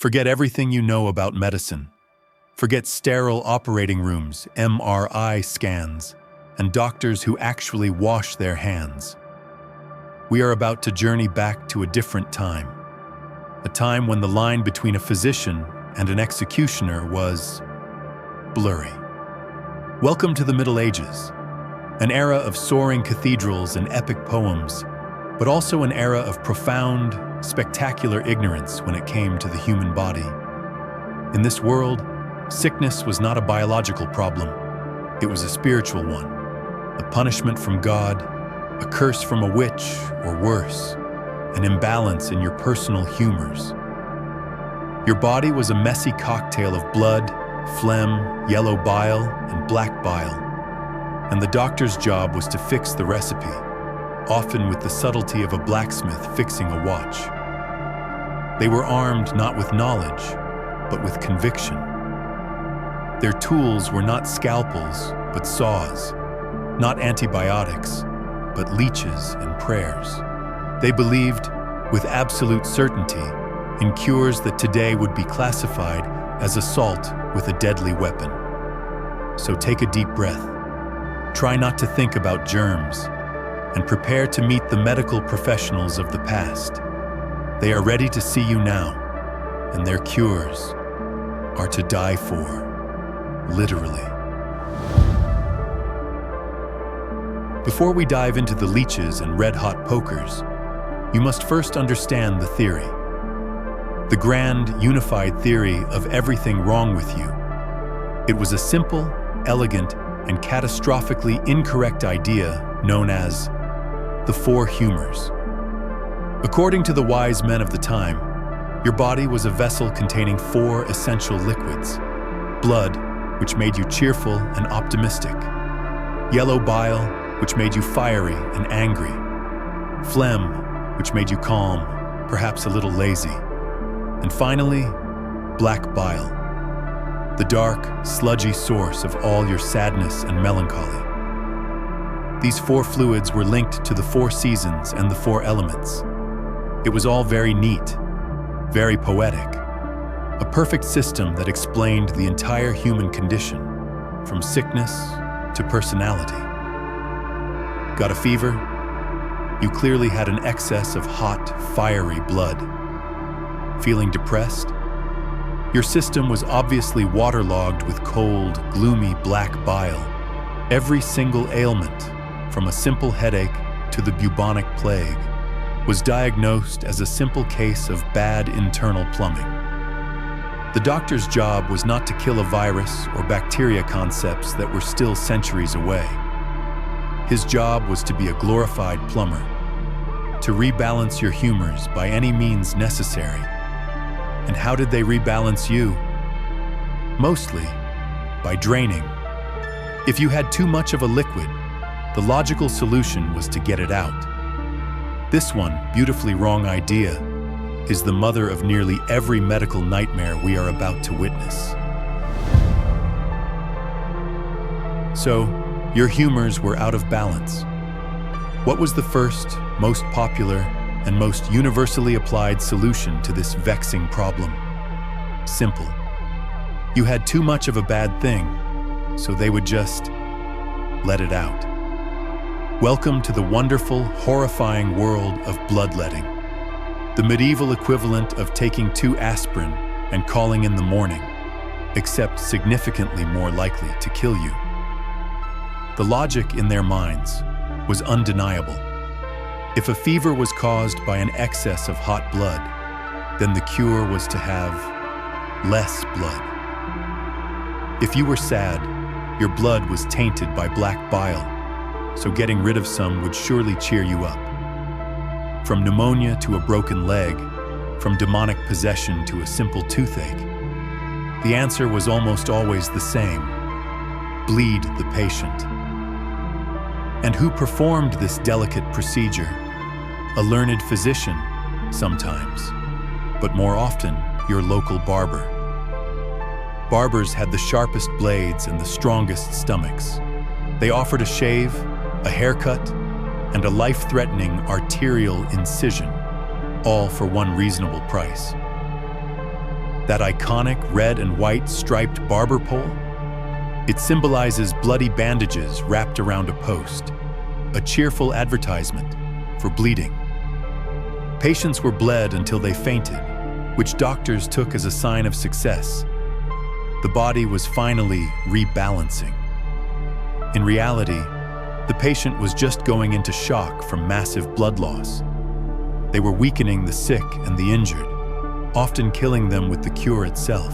Forget everything you know about medicine. Forget sterile operating rooms, MRI scans, and doctors who actually wash their hands. We are about to journey back to a different time. A time when the line between a physician and an executioner was blurry. Welcome to the Middle Ages, an era of soaring cathedrals and epic poems, but also an era of profound, spectacular ignorance when it came to the human body. In this world, sickness was not a biological problem. It was a spiritual one, a punishment from God, a curse from a witch, or worse, an imbalance in your personal humors. Your body was a messy cocktail of blood, phlegm, yellow bile, and black bile, and the doctor's job was to fix the recipe, often with the subtlety of a blacksmith fixing a watch. They were armed not with knowledge, but with conviction. Their tools were not scalpels, but saws, not antibiotics, but leeches and prayers. They believed, with absolute certainty, in cures that today would be classified as assault with a deadly weapon. So take a deep breath. Try not to think about germs, and prepare to meet the medical professionals of the past. They are ready to see you now, and their cures are to die for, literally. Before we dive into the leeches and red-hot pokers, you must first understand the theory. The grand, unified theory of everything wrong with you. It was a simple, elegant, and catastrophically incorrect idea known as the four humors. According to the wise men of the time, your body was a vessel containing four essential liquids: blood, which made you cheerful and optimistic; yellow bile, which made you fiery and angry; phlegm, which made you calm, perhaps a little lazy; and finally, black bile, the dark, sludgy source of all your sadness and melancholy. These four fluids were linked to the four seasons and the four elements. It was all very neat, very poetic, a perfect system that explained the entire human condition, from sickness to personality. Got a fever? You clearly had an excess of hot, fiery blood. Feeling depressed? Your system was obviously waterlogged with cold, gloomy black bile. Every single ailment, from a simple headache to the bubonic plague, was diagnosed as a simple case of bad internal plumbing. The doctor's job was not to kill a virus or bacteria concepts that were still centuries away. His job was to be a glorified plumber, to rebalance your humors by any means necessary. And how did they rebalance you? Mostly by draining. If you had too much of a liquid, the logical solution was to get it out. This one, beautifully wrong idea, is the mother of nearly every medical nightmare we are about to witness. So, your humors were out of balance. What was the first, most popular, and most universally applied solution to this vexing problem? Simple. You had too much of a bad thing, so they would just let it out. Welcome to the wonderful, horrifying world of bloodletting, the medieval equivalent of taking 2 aspirin and calling in the morning, except significantly more likely to kill you. The logic in their minds was undeniable. If a fever was caused by an excess of hot blood, then the cure was to have less blood. If you were sad, your blood was tainted by black bile, so getting rid of some would surely cheer you up. From pneumonia to a broken leg, from demonic possession to a simple toothache, the answer was almost always the same: bleed the patient. And who performed this delicate procedure? A learned physician, sometimes, but more often, your local barber. Barbers had the sharpest blades and the strongest stomachs. They offered a shave, a haircut, and a life-threatening arterial incision, all for one reasonable price. That iconic red and white striped barber pole? It symbolizes bloody bandages wrapped around a post, a cheerful advertisement for bleeding. Patients were bled until they fainted, which doctors took as a sign of success. The body was finally rebalancing. In reality, the patient was just going into shock from massive blood loss. They were weakening the sick and the injured, often killing them with the cure itself.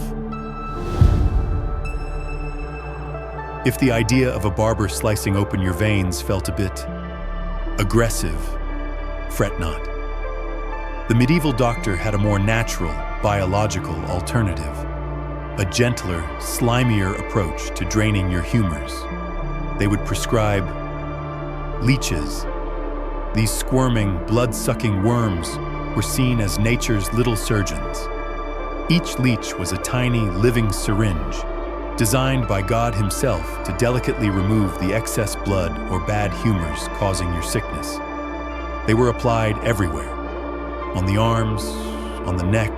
If the idea of a barber slicing open your veins felt a bit aggressive, fret not. The medieval doctor had a more natural, biological alternative, a gentler, slimier approach to draining your humors. They would prescribe leeches. These squirming, blood-sucking worms were seen as nature's little surgeons. Each leech was a tiny, living syringe, designed by God himself to delicately remove the excess blood or bad humors causing your sickness. They were applied everywhere, on the arms, on the neck,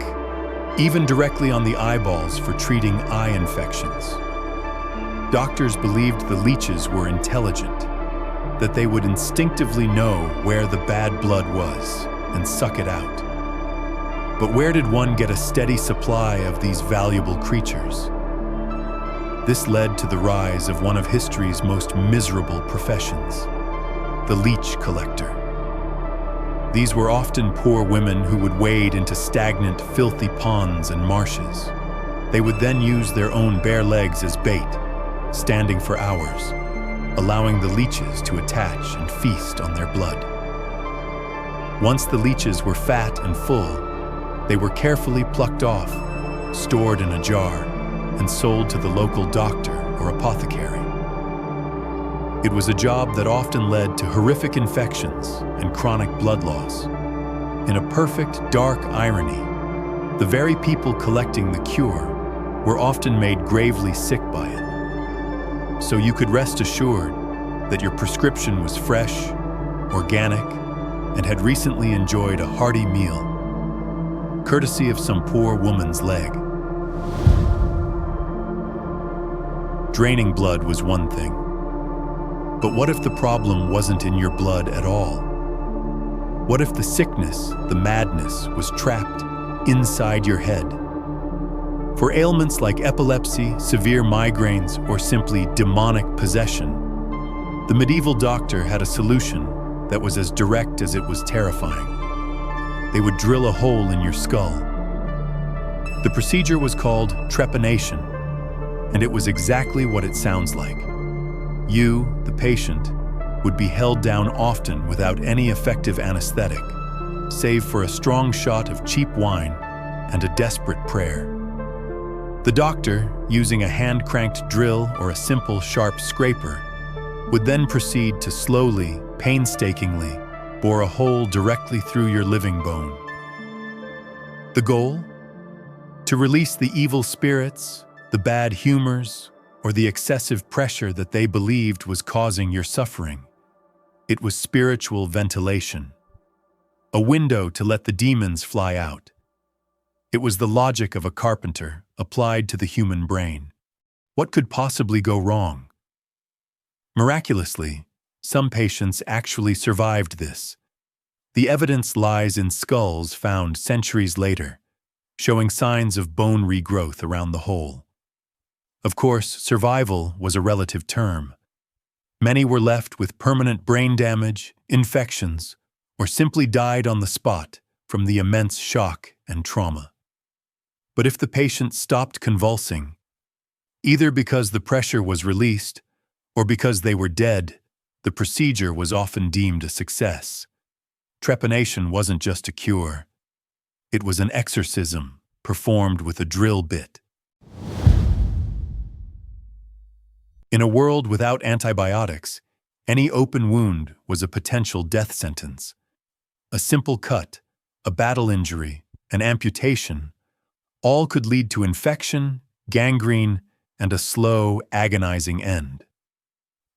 even directly on the eyeballs for treating eye infections. Doctors believed the leeches were intelligent, that they would instinctively know where the bad blood was and suck it out. But where did one get a steady supply of these valuable creatures? This led to the rise of one of history's most miserable professions, the leech collector. These were often poor women who would wade into stagnant, filthy ponds and marshes. They would then use their own bare legs as bait, standing for hours, allowing the leeches to attach and feast on their blood. Once the leeches were fat and full, they were carefully plucked off, stored in a jar, and sold to the local doctor or apothecary. It was a job that often led to horrific infections and chronic blood loss. In a perfect, dark irony, the very people collecting the cure were often made gravely sick by it. So you could rest assured that your prescription was fresh, organic, and had recently enjoyed a hearty meal, courtesy of some poor woman's leg. Draining blood was one thing. But what if the problem wasn't in your blood at all? What if the sickness, the madness, was trapped inside your head? For ailments like epilepsy, severe migraines, or simply demonic possession, the medieval doctor had a solution that was as direct as it was terrifying. They would drill a hole in your skull. The procedure was called trepanning, and it was exactly what it sounds like. You, the patient, would be held down often without any effective anesthetic, save for a strong shot of cheap wine and a desperate prayer. The doctor, using a hand-cranked drill or a simple sharp scraper, would then proceed to slowly, painstakingly, bore a hole directly through your living bone. The goal? To release the evil spirits, the bad humors, or the excessive pressure that they believed was causing your suffering. It was spiritual ventilation, a window to let the demons fly out. It was the logic of a carpenter applied to the human brain. What could possibly go wrong? Miraculously, some patients actually survived this. The evidence lies in skulls found centuries later, showing signs of bone regrowth around the hole. Of course, survival was a relative term. Many were left with permanent brain damage, infections, or simply died on the spot from the immense shock and trauma. But if the patient stopped convulsing, either because the pressure was released or because they were dead, the procedure was often deemed a success. Trepanning wasn't just a cure. It was an exorcism performed with a drill bit. In a world without antibiotics, any open wound was a potential death sentence. A simple cut, a battle injury, an amputation, all could lead to infection, gangrene, and a slow, agonizing end.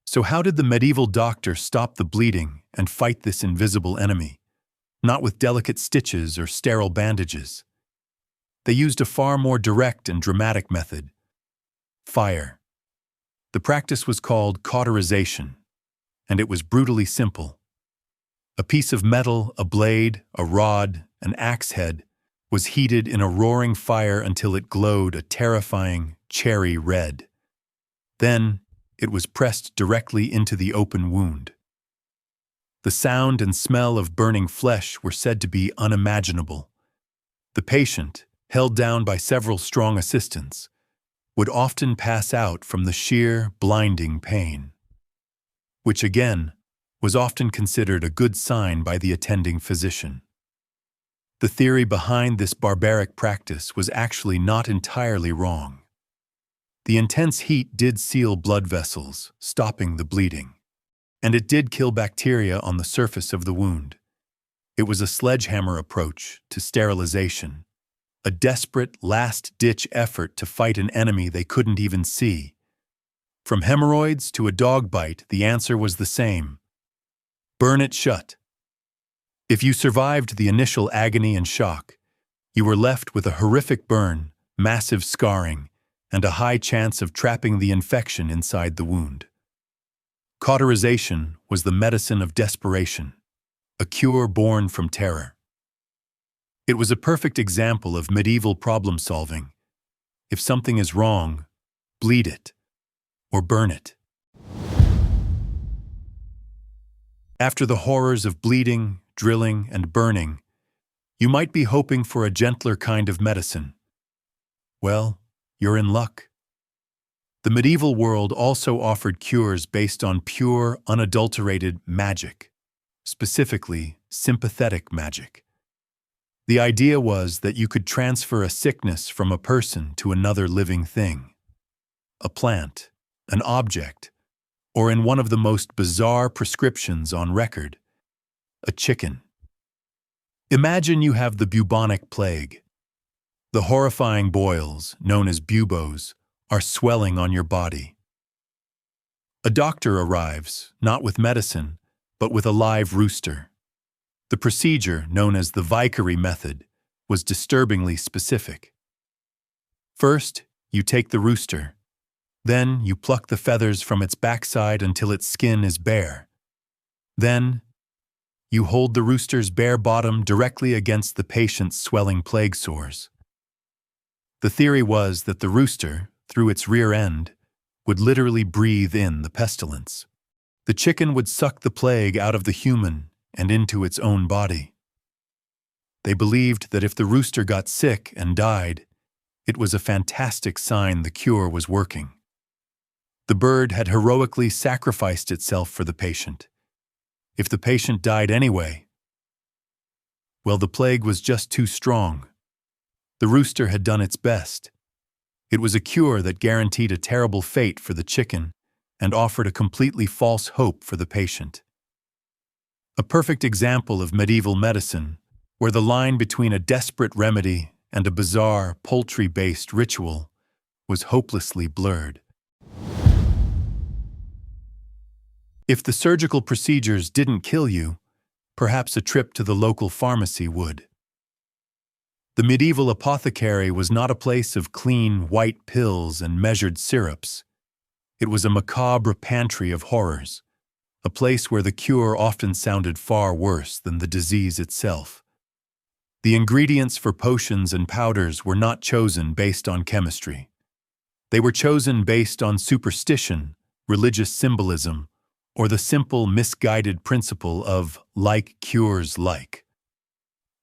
So how did the medieval doctor stop the bleeding and fight this invisible enemy? Not with delicate stitches or sterile bandages. They used a far more direct and dramatic method: fire. The practice was called cauterization, and it was brutally simple. A piece of metal, a blade, a rod, an axe head, was heated in a roaring fire until it glowed a terrifying cherry red. Then, it was pressed directly into the open wound. The sound and smell of burning flesh were said to be unimaginable. The patient, held down by several strong assistants, would often pass out from the sheer, blinding pain, which again was often considered a good sign by the attending physician. The theory behind this barbaric practice was actually not entirely wrong. The intense heat did seal blood vessels, stopping the bleeding, and it did kill bacteria on the surface of the wound. It was a sledgehammer approach to sterilization, a desperate last-ditch effort to fight an enemy they couldn't even see. From hemorrhoids to a dog bite, the answer was the same: burn it shut. If you survived the initial agony and shock, you were left with a horrific burn, massive scarring, and a high chance of trapping the infection inside the wound. Cauterization was the medicine of desperation, a cure born from terror. It was a perfect example of medieval problem-solving. If something is wrong, bleed it, or burn it. After the horrors of bleeding, drilling, and burning, you might be hoping for a gentler kind of medicine. Well, you're in luck. The medieval world also offered cures based on pure, unadulterated magic, specifically sympathetic magic. The idea was that you could transfer a sickness from a person to another living thing, a plant, an object, or in one of the most bizarre prescriptions on record, a chicken. Imagine you have the bubonic plague. The horrifying boils, known as buboes, are swelling on your body. A doctor arrives, not with medicine, but with a live rooster. The procedure, known as the Vicary method, was disturbingly specific. First, you take the rooster. Then, you pluck the feathers from its backside until its skin is bare. Then, you hold the rooster's bare bottom directly against the patient's swelling plague sores. The theory was that the rooster, through its rear end, would literally breathe in the pestilence. The chicken would suck the plague out of the human and into its own body. They believed that if the rooster got sick and died, it was a fantastic sign the cure was working. The bird had heroically sacrificed itself for the patient. If the patient died anyway, well, the plague was just too strong. The rooster had done its best. It was a cure that guaranteed a terrible fate for the chicken and offered a completely false hope for the patient. A perfect example of medieval medicine, where the line between a desperate remedy and a bizarre, poultry-based ritual was hopelessly blurred. If the surgical procedures didn't kill you, perhaps a trip to the local pharmacy would. The medieval apothecary was not a place of clean, white pills and measured syrups. It was a macabre pantry of horrors, a place where the cure often sounded far worse than the disease itself. The ingredients for potions and powders were not chosen based on chemistry. They were chosen based on superstition, religious symbolism, or the simple, misguided principle of like cures like.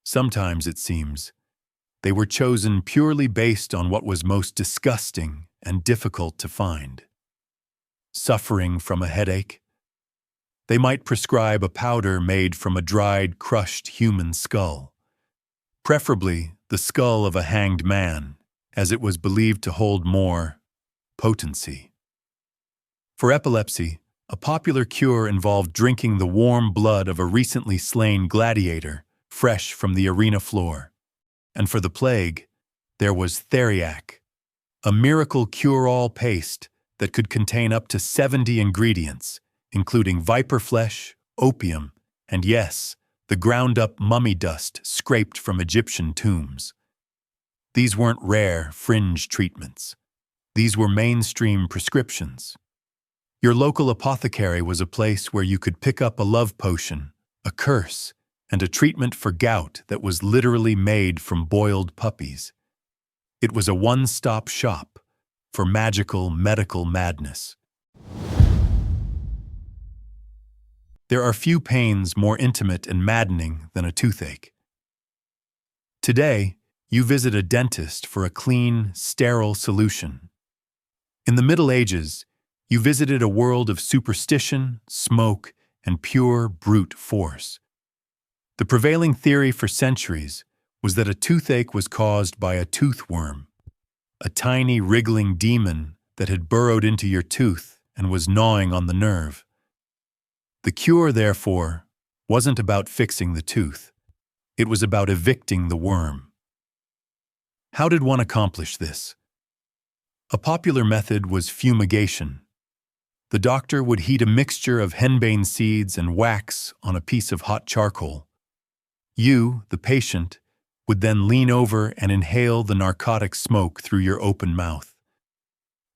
Sometimes, it seems, they were chosen purely based on what was most disgusting and difficult to find. Suffering from a headache? They might prescribe a powder made from a dried, crushed human skull, preferably the skull of a hanged man, as it was believed to hold more potency. For epilepsy, a popular cure involved drinking the warm blood of a recently slain gladiator, fresh from the arena floor. And for the plague, there was theriac, a miracle cure-all paste that could contain up to 70 ingredients, including viper flesh, opium, and yes, the ground-up mummy dust scraped from Egyptian tombs. These weren't rare, fringe treatments. These were mainstream prescriptions. Your local apothecary was a place where you could pick up a love potion, a curse, and a treatment for gout that was literally made from boiled puppies. It was a one-stop shop for magical medical madness. There are few pains more intimate and maddening than a toothache. Today, you visit a dentist for a clean, sterile solution. In the Middle Ages, you visited a world of superstition, smoke, and pure brute force. The prevailing theory for centuries was that a toothache was caused by a toothworm, a tiny wriggling demon that had burrowed into your tooth and was gnawing on the nerve. The cure, therefore, wasn't about fixing the tooth. It was about evicting the worm. How did one accomplish this? A popular method was fumigation. The doctor would heat a mixture of henbane seeds and wax on a piece of hot charcoal. You, the patient, would then lean over and inhale the narcotic smoke through your open mouth.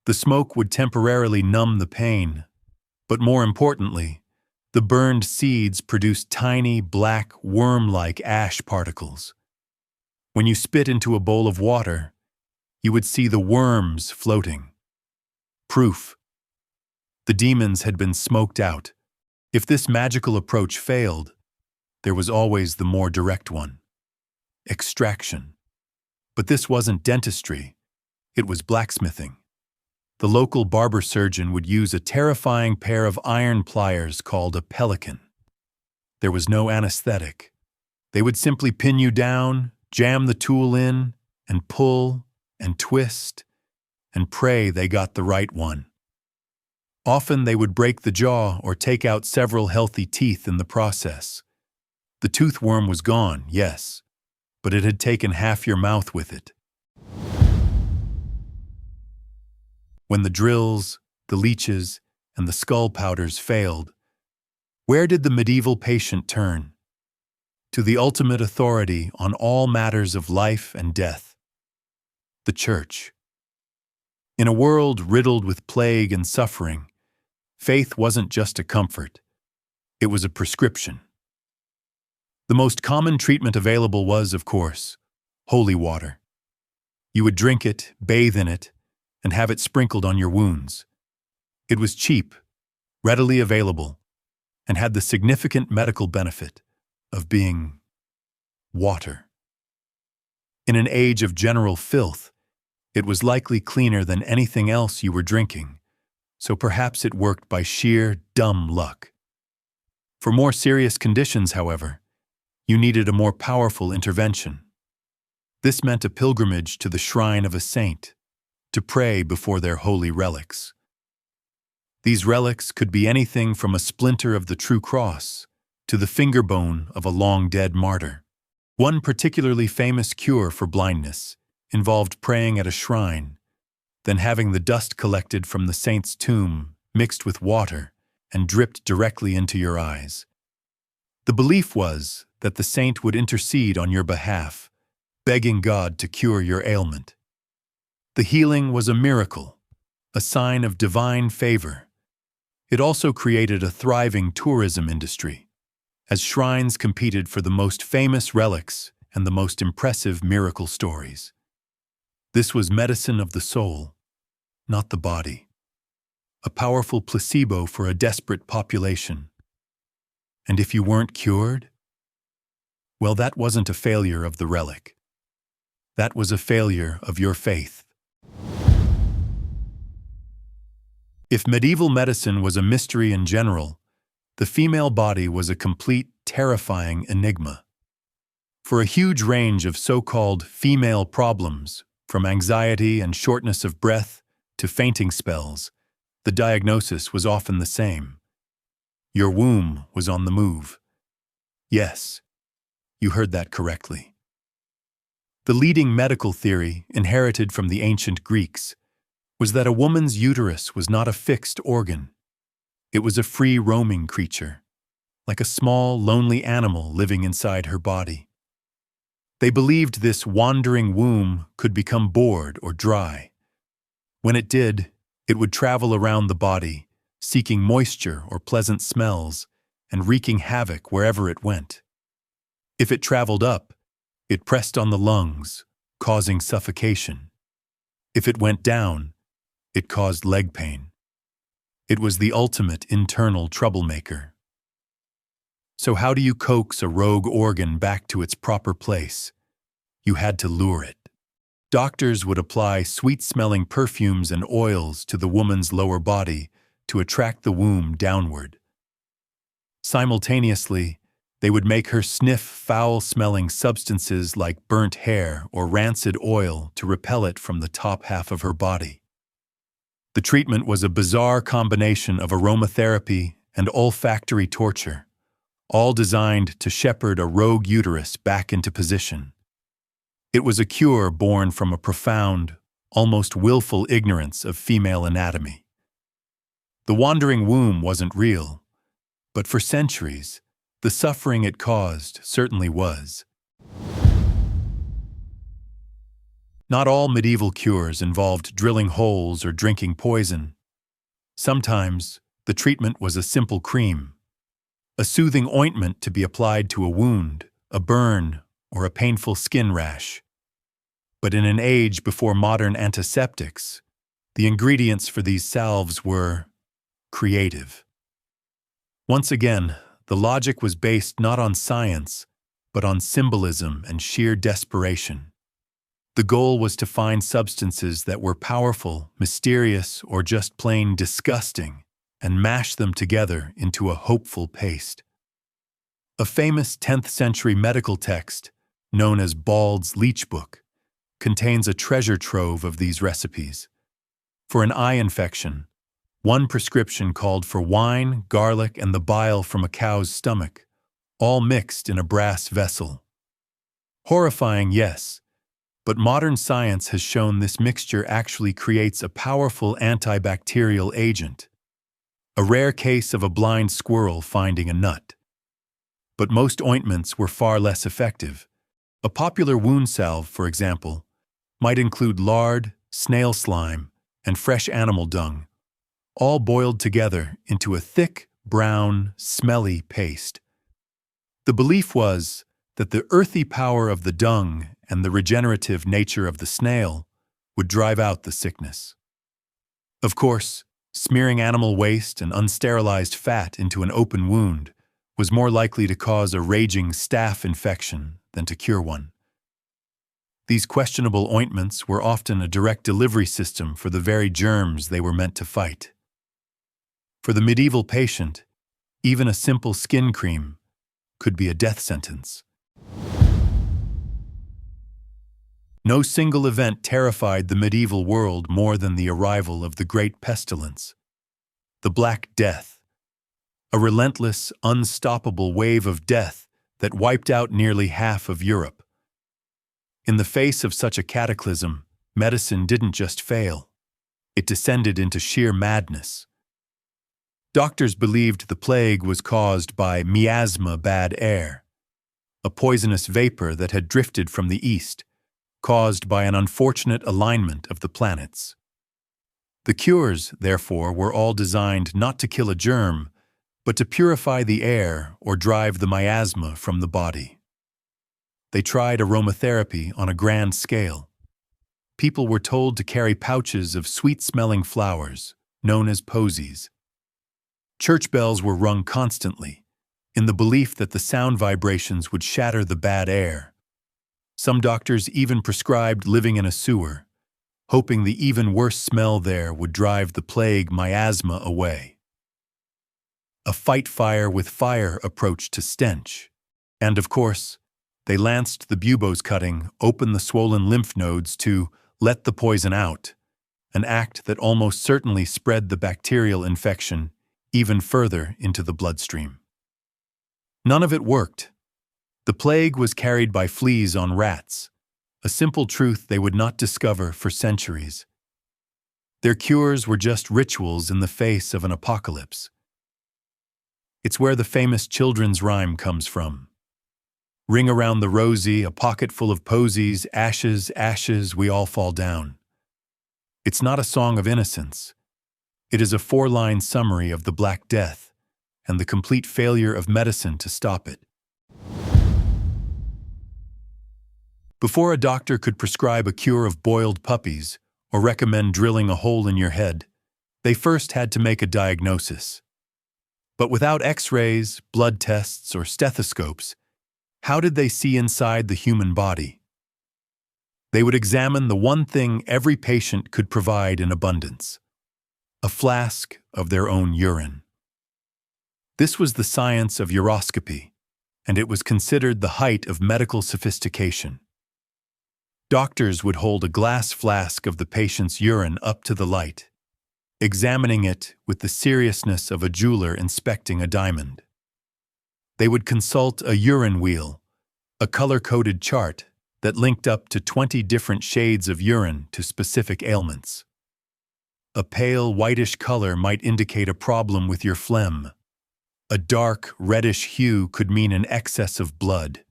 The smoke would temporarily numb the pain, but more importantly, the burned seeds produced tiny, black, worm-like ash particles. When you spit into a bowl of water, you would see the worms floating. Proof. The demons had been smoked out. If this magical approach failed, there was always the more direct one: extraction. But this wasn't dentistry, it was blacksmithing. The local barber surgeon would use a terrifying pair of iron pliers called a pelican. There was no anesthetic. They would simply pin you down, jam the tool in, and pull, and twist, and pray they got the right one. Often they would break the jaw or take out several healthy teeth in the process. The toothworm was gone, yes, but it had taken half your mouth with it. When the drills, the leeches, and the skull powders failed, where did the medieval patient turn? To the ultimate authority on all matters of life and death: the Church. In a world riddled with plague and suffering, faith wasn't just a comfort, it was a prescription. The most common treatment available was, of course, holy water. You would drink it, bathe in it, and have it sprinkled on your wounds. It was cheap, readily available, and had the significant medical benefit of being water. In an age of general filth, it was likely cleaner than anything else you were drinking, so perhaps it worked by sheer dumb luck. For more serious conditions, however, you needed a more powerful intervention. This meant a pilgrimage to the shrine of a saint, to pray before their holy relics. These relics could be anything from a splinter of the true cross to the finger bone of a long-dead martyr. One particularly famous cure for blindness involved praying at a shrine, then having the dust collected from the saint's tomb mixed with water and dripped directly into your eyes. The belief was that the saint would intercede on your behalf, begging God to cure your ailment. The healing was a miracle, a sign of divine favor. It also created a thriving tourism industry, as shrines competed for the most famous relics and the most impressive miracle stories. This was medicine of the soul, not the body, a powerful placebo for a desperate population. And if you weren't cured, well, that wasn't a failure of the relic. That was a failure of your faith. If medieval medicine was a mystery in general, the female body was a complete, terrifying enigma. For a huge range of so-called female problems, from anxiety and shortness of breath to fainting spells, the diagnosis was often the same. Your womb was on the move. Yes, you heard that correctly. The leading medical theory, inherited from the ancient Greeks, was that a woman's uterus was not a fixed organ. It was a free-roaming creature, like a small, lonely animal living inside her body. They believed this wandering womb could become bored or dry. When it did, it would travel around the body, seeking moisture or pleasant smells, and wreaking havoc wherever it went. If it traveled up, it pressed on the lungs, causing suffocation. If it went down, it caused leg pain. It was the ultimate internal troublemaker. So how do you coax a rogue organ back to its proper place? You had to lure it. Doctors would apply sweet-smelling perfumes and oils to the woman's lower body to attract the womb downward. Simultaneously, they would make her sniff foul-smelling substances like burnt hair or rancid oil to repel it from the top half of her body. The treatment was a bizarre combination of aromatherapy and olfactory torture, all designed to shepherd a rogue uterus back into position. It was a cure born from a profound, almost willful ignorance of female anatomy. The wandering womb wasn't real, but for centuries, the suffering it caused certainly was. Not all medieval cures involved drilling holes or drinking poison. Sometimes, the treatment was a simple cream, a soothing ointment to be applied to a wound, a burn, or a painful skin rash. But in an age before modern antiseptics, the ingredients for these salves were creative. Once again, the logic was based not on science, but on symbolism and sheer desperation. The goal was to find substances that were powerful, mysterious, or just plain disgusting, and mash them together into a hopeful paste. A famous 10th century medical text, known as Bald's Leech Book, contains a treasure trove of these recipes. For an eye infection, one prescription called for wine, garlic, and the bile from a cow's stomach, all mixed in a brass vessel. Horrifying, yes, but modern science has shown this mixture actually creates a powerful antibacterial agent. A rare case of a blind squirrel finding a nut. But most ointments were far less effective. A popular wound salve, for example, might include lard, snail slime, and fresh animal dung, all boiled together into a thick, brown, smelly paste. The belief was that the earthy power of the dung and the regenerative nature of the snail would drive out the sickness. Of course, smearing animal waste and unsterilized fat into an open wound was more likely to cause a raging staph infection than to cure one. These questionable ointments were often a direct delivery system for the very germs they were meant to fight. For the medieval patient, even a simple skin cream could be a death sentence. No single event terrified the medieval world more than the arrival of the Great Pestilence, the Black Death, a relentless, unstoppable wave of death that wiped out nearly half of Europe. In the face of such a cataclysm, medicine didn't just fail. It descended into sheer madness. Doctors believed the plague was caused by miasma bad air, a poisonous vapor that had drifted from the east, caused by an unfortunate alignment of the planets. The cures, therefore, were all designed not to kill a germ, but to purify the air or drive the miasma from the body. They tried aromatherapy on a grand scale. People were told to carry pouches of sweet-smelling flowers, known as posies. Church bells were rung constantly, in the belief that the sound vibrations would shatter the bad air. Some doctors even prescribed living in a sewer, hoping the even worse smell there would drive the plague miasma away. A fight fire with fire approach to stench. And of course, they lanced the buboes cutting open the swollen lymph nodes to let the poison out, an act that almost certainly spread the bacterial infection even further into the bloodstream. None of it worked. The plague was carried by fleas on rats, a simple truth they would not discover for centuries. Their cures were just rituals in the face of an apocalypse. It's where the famous children's rhyme comes from. Ring around the rosy, a pocket full of posies, ashes, ashes, we all fall down. It's not a song of innocence. It is a 4-line summary of the Black Death and the complete failure of medicine to stop it. Before a doctor could prescribe a cure of boiled puppies or recommend drilling a hole in your head, they first had to make a diagnosis. But without X-rays, blood tests, or stethoscopes, how did they see inside the human body? They would examine the one thing every patient could provide in abundance: a flask of their own urine. This was the science of uroscopy, and it was considered the height of medical sophistication. Doctors would hold a glass flask of the patient's urine up to the light, examining it with the seriousness of a jeweler inspecting a diamond. They would consult a urine wheel, a color-coded chart that linked up to 20 different shades of urine to specific ailments. A pale whitish color might indicate a problem with your phlegm. A dark reddish hue could mean an excess of blood.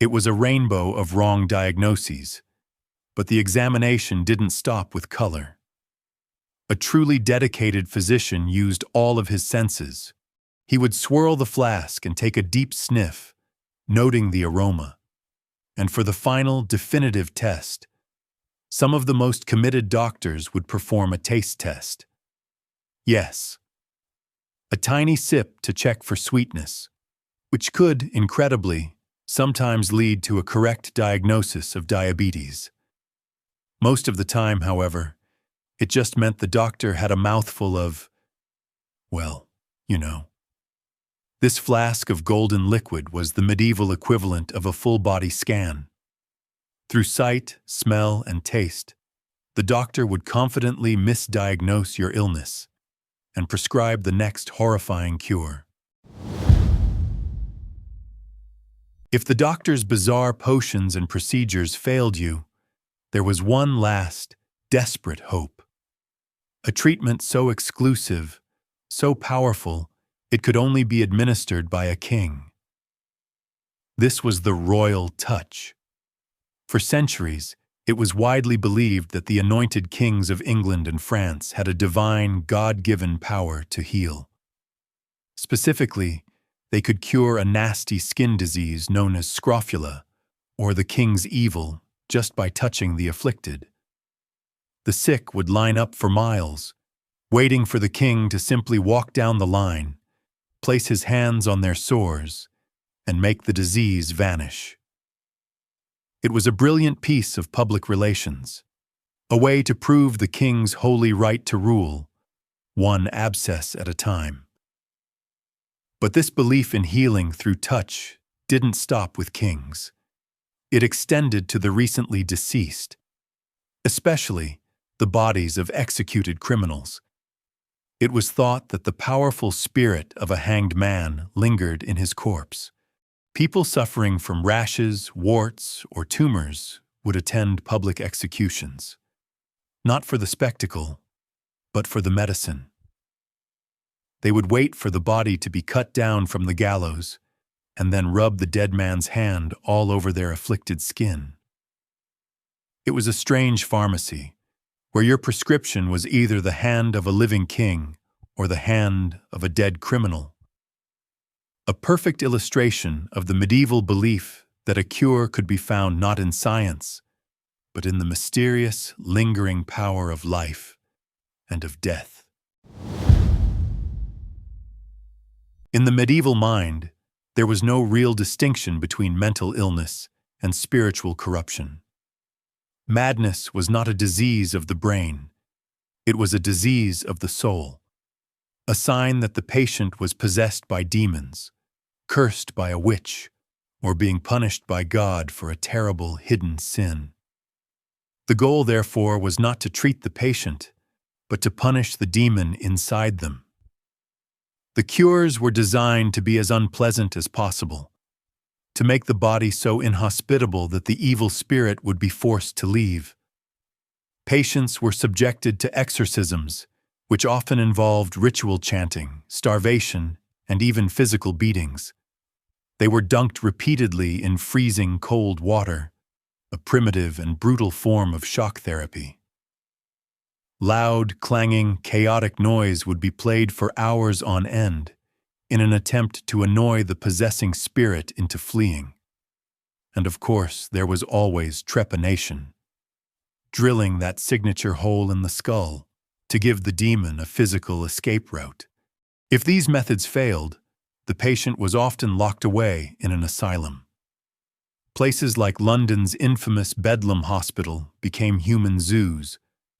It was a rainbow of wrong diagnoses, but the examination didn't stop with color. A truly dedicated physician used all of his senses. He would swirl the flask and take a deep sniff, noting the aroma. And for the final, definitive test, some of the most committed doctors would perform a taste test. Yes, a tiny sip to check for sweetness, which could, incredibly, sometimes lead to a correct diagnosis of diabetes. Most of the time, however, it just meant the doctor had a mouthful of, well, you know. This flask of golden liquid was the medieval equivalent of a full-body scan. Through sight, smell, and taste, the doctor would confidently misdiagnose your illness and prescribe the next horrifying cure. If the doctor's bizarre potions and procedures failed you, there was one last, desperate hope. A treatment so exclusive, so powerful, it could only be administered by a king. This was the royal touch. For centuries, it was widely believed that the anointed kings of England and France had a divine, God-given power to heal. Specifically, they could cure a nasty skin disease known as scrofula, or the king's evil, just by touching the afflicted. The sick would line up for miles, waiting for the king to simply walk down the line, place his hands on their sores, and make the disease vanish. It was a brilliant piece of public relations, a way to prove the king's holy right to rule, one abscess at a time. But this belief in healing through touch didn't stop with kings. It extended to the recently deceased, especially the bodies of executed criminals. It was thought that the powerful spirit of a hanged man lingered in his corpse. People suffering from rashes, warts, or tumors would attend public executions, not for the spectacle, but for the medicine. They would wait for the body to be cut down from the gallows and then rub the dead man's hand all over their afflicted skin. It was a strange pharmacy, where your prescription was either the hand of a living king or the hand of a dead criminal. A perfect illustration of the medieval belief that a cure could be found not in science, but in the mysterious, lingering power of life and of death. In the medieval mind, there was no real distinction between mental illness and spiritual corruption. Madness was not a disease of the brain. It was a disease of the soul, a sign that the patient was possessed by demons, cursed by a witch, or being punished by God for a terrible hidden sin. The goal, therefore, was not to treat the patient, but to punish the demon inside them. The cures were designed to be as unpleasant as possible, to make the body so inhospitable that the evil spirit would be forced to leave. Patients were subjected to exorcisms, which often involved ritual chanting, starvation, and even physical beatings. They were dunked repeatedly in freezing cold water, a primitive and brutal form of shock therapy. Loud, clanging, chaotic noise would be played for hours on end in an attempt to annoy the possessing spirit into fleeing. And of course, there was always trepanning, drilling that signature hole in the skull to give the demon a physical escape route. If these methods failed, the patient was often locked away in an asylum. Places like London's infamous Bedlam Hospital became human zoos,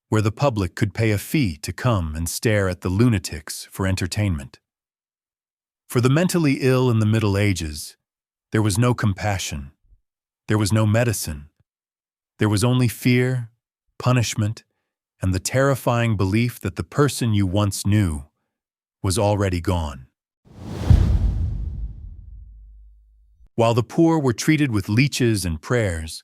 where the public could pay a fee to come and stare at the lunatics for entertainment. For the mentally ill in the Middle Ages, there was no compassion, there was no medicine, there was only fear, punishment, and the terrifying belief that the person you once knew was already gone. While the poor were treated with leeches and prayers,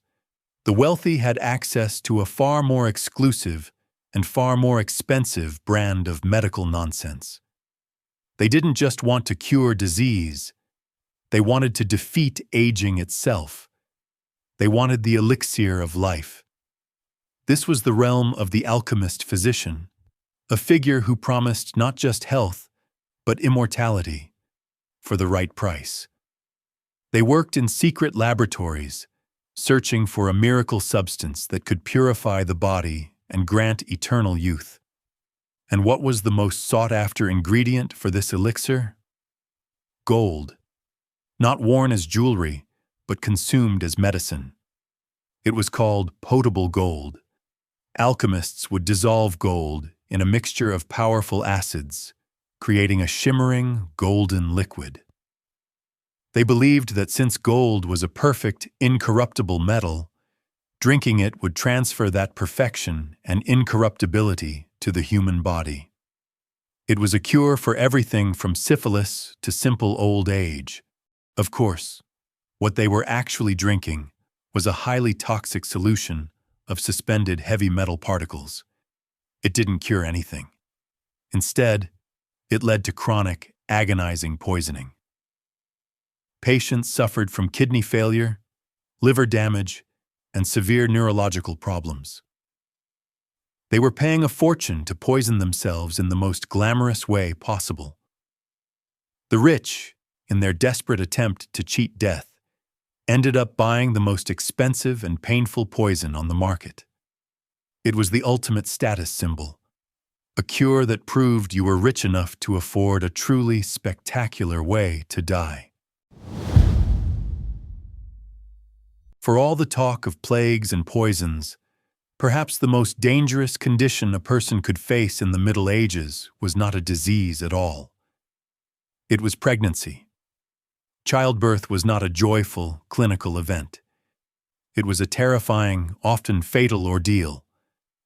the wealthy had access to a far more exclusive and far more expensive brand of medical nonsense. They didn't just want to cure disease, they wanted to defeat aging itself. They wanted the elixir of life. This was the realm of the alchemist physician, a figure who promised not just health, but immortality, for the right price. They worked in secret laboratories, searching for a miracle substance that could purify the body and grant eternal youth. And what was the most sought-after ingredient for this elixir? Gold. Not worn as jewelry, but consumed as medicine. It was called potable gold. Alchemists would dissolve gold in a mixture of powerful acids, creating a shimmering, golden liquid. They believed that since gold was a perfect, incorruptible metal, drinking it would transfer that perfection and incorruptibility to the human body. It was a cure for everything from syphilis to simple old age. Of course, what they were actually drinking was a highly toxic solution of suspended heavy metal particles. It didn't cure anything. Instead, it led to chronic, agonizing poisoning. Patients suffered from kidney failure, liver damage, and severe neurological problems. They were paying a fortune to poison themselves in the most glamorous way possible. The rich, in their desperate attempt to cheat death, ended up buying the most expensive and painful poison on the market. It was the ultimate status symbol, a cure that proved you were rich enough to afford a truly spectacular way to die. For all the talk of plagues and poisons, perhaps the most dangerous condition a person could face in the Middle Ages was not a disease at all. It was pregnancy. Childbirth was not a joyful, clinical event. It was a terrifying, often fatal ordeal,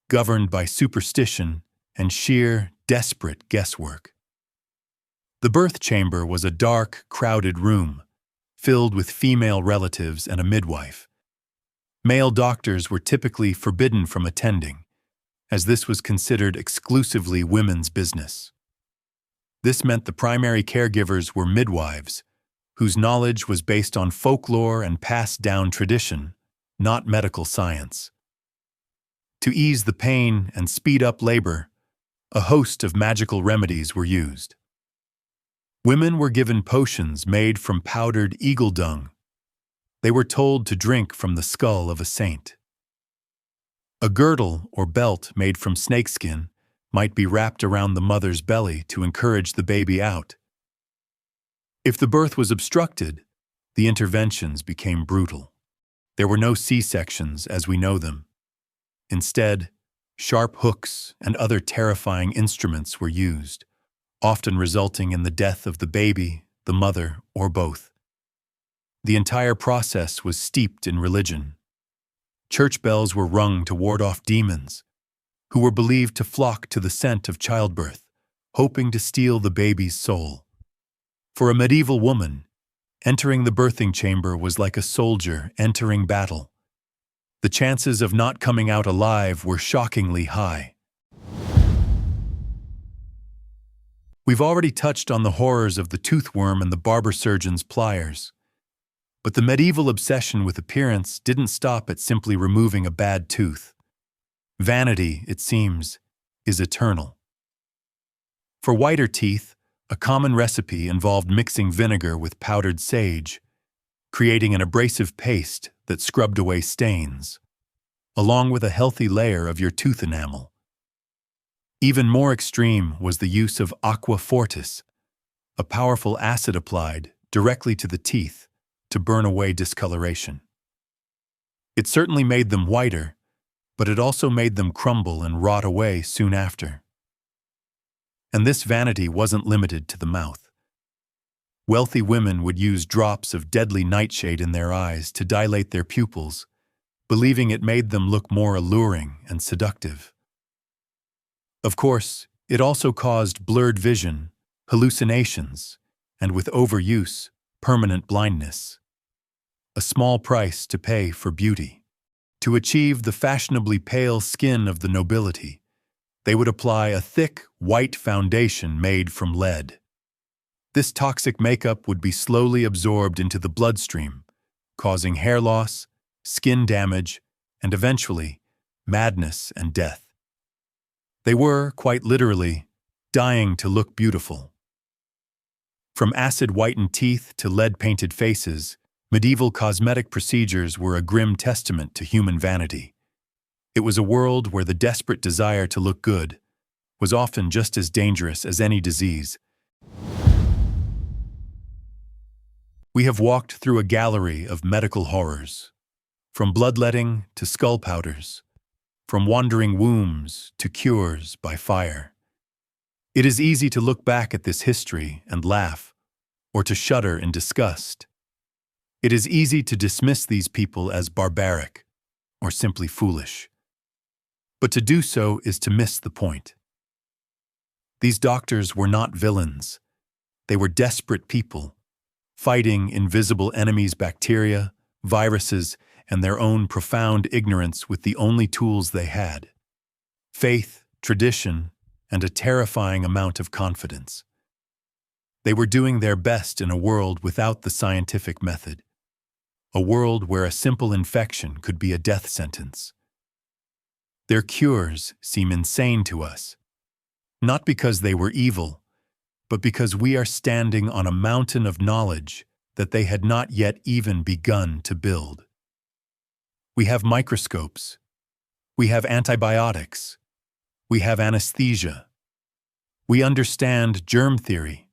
governed by superstition and sheer, desperate guesswork. The birth chamber was a dark, crowded room, filled with female relatives and a midwife. Male doctors were typically forbidden from attending, as this was considered exclusively women's business. This meant the primary caregivers were midwives, whose knowledge was based on folklore and passed-down tradition, not medical science. To ease the pain and speed up labor, a host of magical remedies were used. Women were given potions made from powdered eagle dung. They were told to drink from the skull of a saint. A girdle or belt made from snakeskin might be wrapped around the mother's belly to encourage the baby out. If the birth was obstructed, the interventions became brutal. There were no C-sections as we know them. Instead, sharp hooks and other terrifying instruments were used, often resulting in the death of the baby, the mother, or both. The entire process was steeped in religion. Church bells were rung to ward off demons, who were believed to flock to the scent of childbirth, hoping to steal the baby's soul. For a medieval woman, entering the birthing chamber was like a soldier entering battle. The chances of not coming out alive were shockingly high. We've already touched on the horrors of the toothworm and the barber surgeon's pliers. But the medieval obsession with appearance didn't stop at simply removing a bad tooth. Vanity, it seems, is eternal. For whiter teeth, a common recipe involved mixing vinegar with powdered sage, creating an abrasive paste that scrubbed away stains, along with a healthy layer of your tooth enamel. Even more extreme was the use of aqua fortis, a powerful acid applied directly to the teeth to burn away discoloration. It certainly made them whiter, but it also made them crumble and rot away soon after. And this vanity wasn't limited to the mouth. Wealthy women would use drops of deadly nightshade in their eyes to dilate their pupils, believing it made them look more alluring and seductive. Of course, it also caused blurred vision, hallucinations, and with overuse, permanent blindness. A small price to pay for beauty. To achieve the fashionably pale skin of the nobility, they would apply a thick, white foundation made from lead. This toxic makeup would be slowly absorbed into the bloodstream, causing hair loss, skin damage, and eventually, madness and death. They were, quite literally, dying to look beautiful. From acid-whitened teeth to lead-painted faces, medieval cosmetic procedures were a grim testament to human vanity. It was a world where the desperate desire to look good was often just as dangerous as any disease. We have walked through a gallery of medical horrors, from bloodletting to skull powders, from wandering wombs to cures by fire. It is easy to look back at this history and laugh, or to shudder in disgust. It is easy to dismiss these people as barbaric, or simply foolish. But to do so is to miss the point. These doctors were not villains. They were desperate people, fighting invisible enemies, bacteria, viruses, and their own profound ignorance with the only tools they had: faith, tradition, and a terrifying amount of confidence. They were doing their best in a world without the scientific method, a world where a simple infection could be a death sentence. Their cures seem insane to us, not because they were evil, but because we are standing on a mountain of knowledge that they had not yet even begun to build. We have microscopes. We have antibiotics. We have anesthesia. We understand germ theory.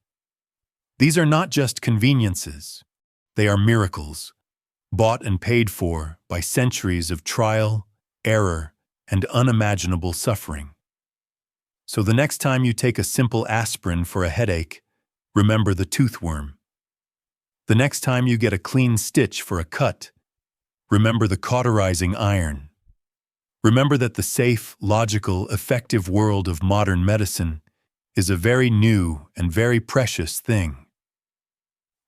These are not just conveniences. They are miracles, bought and paid for by centuries of trial, error, and unimaginable suffering. So the next time you take a simple aspirin for a headache, remember the toothworm. The next time you get a clean stitch for a cut, remember the cauterizing iron. Remember that the safe, logical, effective world of modern medicine is a very new and very precious thing.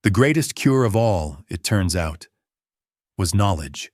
The greatest cure of all, it turns out, was knowledge.